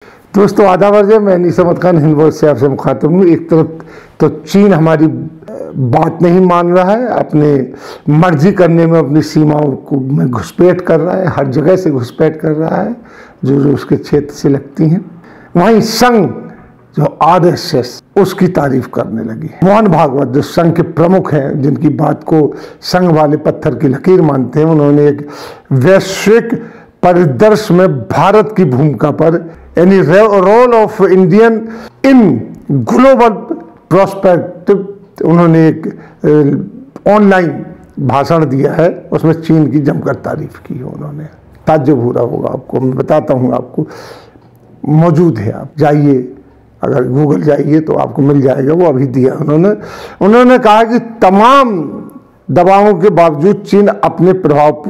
दोस्तों आदाब अर्ज़, मैं निसमत खान हिंद वॉइस से आपसे मुखातिब हूँ। एक तरफ तो चीन हमारी बात नहीं मान रहा है, अपने मर्जी करने में अपनी सीमाओं को में घुसपैठ कर रहा है, हर जगह से घुसपैठ कर रहा है जो जो उसके क्षेत्र से लगती हैं। वहीं संघ जो आरएसएस उसकी तारीफ करने लगी। मोहन भागवत जो संघ के प्रमुख हैं, जिनकी बात को संघ वाले पत्थर की लकीर मानते हैं, उन्होंने एक वैश्विक परिदृश्य में भारत की भूमिका पर यानी role of Indian in global prospective उन्होंने एक ऑनलाइन भाषण दिया है। उसमें चीन की जमकर तारीफ की है उन्होंने। ताज्जुब हो रहा होगा आपको, मैं बताता हूँ आपको, मौजूद है, आप जाइए, अगर गूगल जाइए तो आपको मिल जाएगा, वो अभी दिया उन्होंने कहा कि तमाम दबावों के बावजूद चीन अपने प्रभाव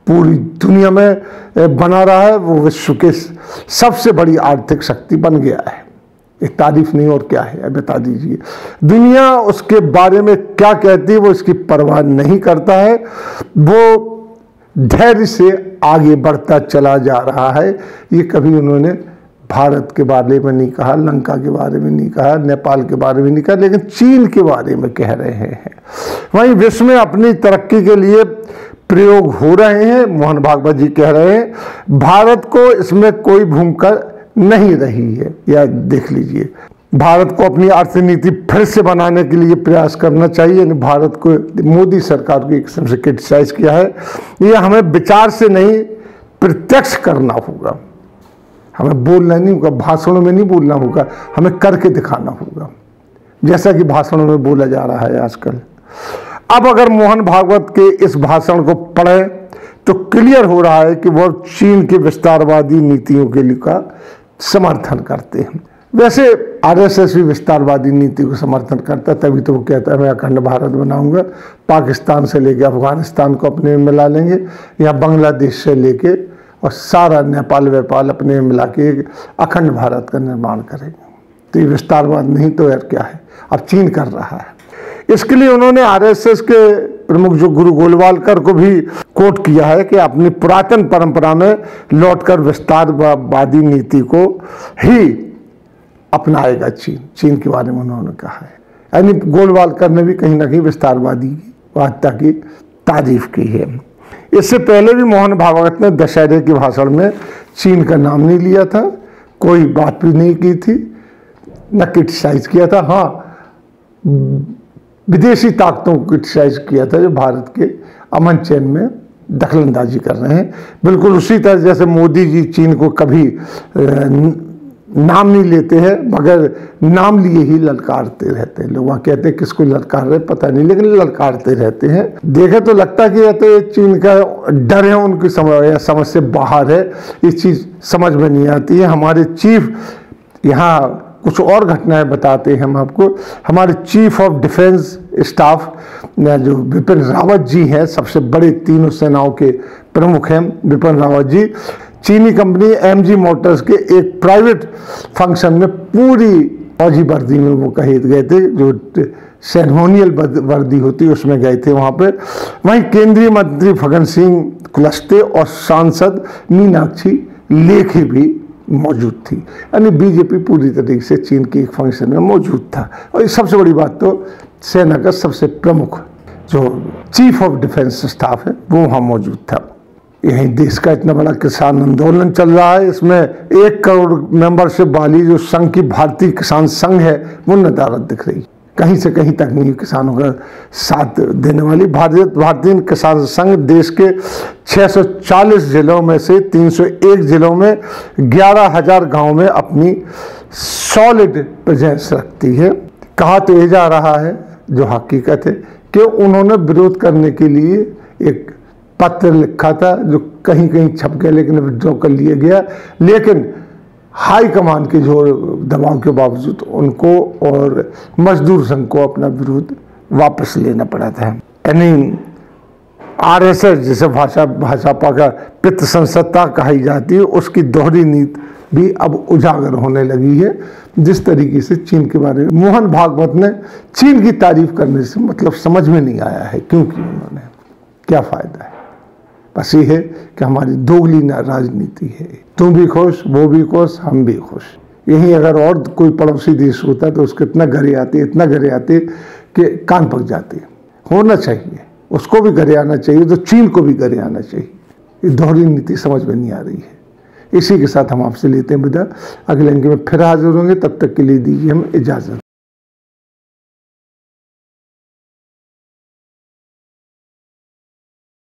पूरी दुनिया में बना रहा है। वो विश्व के सबसे बड़ी आर्थिक शक्ति बन गया है। एक तारीफ नहीं और क्या है, बता दीजिए। दुनिया उसके बारे में क्या कहती है वो इसकी परवाह नहीं करता है। वो धैर्य से आगे बढ़ता चला जा रहा है। ये कभी उन्होंने भारत के बारे में नहीं कहा, लंका के बारे में नहीं कहा, नेपाल के बारे में नहीं कहा, लेकिन चीन के बारे में कह रहे हैं। वहीं विश्व में अपनी तरक्की के लिए प्रयोग हो रहे हैं। मोहन भागवत जी कह रहे हैं भारत को इसमें कोई भूमिका नहीं रही है। या देख लीजिए, भारत को अपनी अर्थनीति फिर से बनाने के लिए प्रयास करना चाहिए। भारत को मोदी सरकार को एक किस्म से क्रिटिसाइज किया है। ये हमें विचार से नहीं प्रत्यक्ष करना होगा, हमें बोलना नहीं होगा, भाषणों में नहीं बोलना होगा, हमें करके दिखाना होगा, जैसा कि भाषणों में बोला जा रहा है आजकल। अब अगर मोहन भागवत के इस भाषण को पढ़ें तो क्लियर हो रहा है कि वह चीन की विस्तारवादी नीतियों के लिए का समर्थन करते हैं। वैसे आरएसएस भी विस्तारवादी नीति को समर्थन करता है, तभी तो वो कहता है मैं अखंड भारत बनाऊंगा, पाकिस्तान से लेके अफगानिस्तान को अपने में मिला लेंगे, या बांग्लादेश से लेके और सारा नेपाल वेपाल अपने में मिला के एक अखंड भारत का निर्माण करेंगे। तो ये विस्तारवाद नहीं तो यार क्या है, अब चीन कर रहा है। इसके लिए उन्होंने आरएसएस के प्रमुख जो गुरु गोलवालकर को भी कोट किया है कि अपनी पुरातन परंपरा में लौटकर विस्तारवादी नीति को ही अपनाएगा चीन के बारे में उन्होंने कहा है। यानी गोलवालकर ने भी कहीं ना कहीं विस्तारवादी वादता की तारीफ की है। इससे पहले भी मोहन भागवत ने दशहरे के भाषण में चीन का नाम नहीं लिया था, कोई बात भी नहीं की थी, न क्रिटिसाइज किया था। हाँ, विदेशी ताकतों को क्रिटिसाइज किया था जो भारत के अमन चैन में दखलंदाजी कर रहे हैं। बिल्कुल उसी तरह जैसे मोदी जी चीन को कभी नाम नहीं लेते हैं, मगर नाम लिए ही ललकारते रहते हैं। लोग वहाँ कहते हैं किसको ललकार रहे पता नहीं, लेकिन ललकारते रहते हैं। देखे तो लगता है कि यह तो चीन का डर है, उनकी समझ से बाहर है, ये चीज़ समझ में नहीं आती है। हमारे चीफ यहाँ कुछ और घटनाएं बताते हैं हम आपको। हमारे चीफ ऑफ डिफेंस स्टाफ जो विपिन रावत जी हैं, सबसे बड़े तीनों सेनाओं के प्रमुख हैं विपिन रावत जी, चीनी कंपनी एमजी मोटर्स के एक प्राइवेट फंक्शन में पूरी फौजी वर्दी में वो कहे गए थे, जो सेरेमोनियल वर्दी होती है उसमें गए थे वहाँ पे। वहीं केंद्रीय मंत्री फग्गन सिंह कुलस्ते और सांसद मीनाक्षी लेखी भी मौजूद थी। यानी बीजेपी पूरी तरीके से चीन के एक फंक्शन में मौजूद था। और सबसे बड़ी बात तो सेना का सबसे प्रमुख जो चीफ ऑफ डिफेंस स्टाफ है वो वहाँ मौजूद था। यहीं देश का इतना बड़ा किसान आंदोलन चल रहा है, इसमें 1 करोड़ मेंबरशिप वाली जो संघ की भारतीय किसान संघ है वो नदारत दिख रही, कहीं से कहीं तक नहीं किसानों का साथ देने वाली। भारतीय किसान संघ देश के 640 जिलों में से 301 जिलों में 11,000 गाँव में अपनी सॉलिड प्रेजेंस रखती है। कहा तो ये जा रहा है, जो हकीकत है, कि उन्होंने विरोध करने के लिए एक पत्र लिखा था जो कहीं कहीं छप गया, लेकिन विड्रॉ कर लिया गया। लेकिन हाई कमान के जो दबाव के बावजूद उनको और मजदूर संघ को अपना विरोध वापस लेना पड़ा था। यानी आरएसएस जिसे भाजपा का पित्त संसत्ता कही जाती है, उसकी दोहरी नीति भी अब उजागर होने लगी है। जिस तरीके से चीन के बारे में मोहन भागवत ने चीन की तारीफ करने से मतलब समझ में नहीं आया है, क्योंकि उन्होंने क्या फायदा है। बस ये है कि हमारी दोगली राजनीति है, तुम भी खुश, वो भी खुश, हम भी खुश। यही अगर और कोई पड़ोसी देश होता तो उसके इतना घरे आते, इतना घरे आते कि कान पक जाते। होना चाहिए, उसको भी घरे आना चाहिए, तो चीन को भी घरे आना चाहिए। ये दोहरी नीति समझ में नहीं आ रही है। इसी के साथ हम आपसे लेते हैं विदा। अगले अंक में फिर हाजिर होंगे, तब तक के लिए दीजिए हम इजाज़त।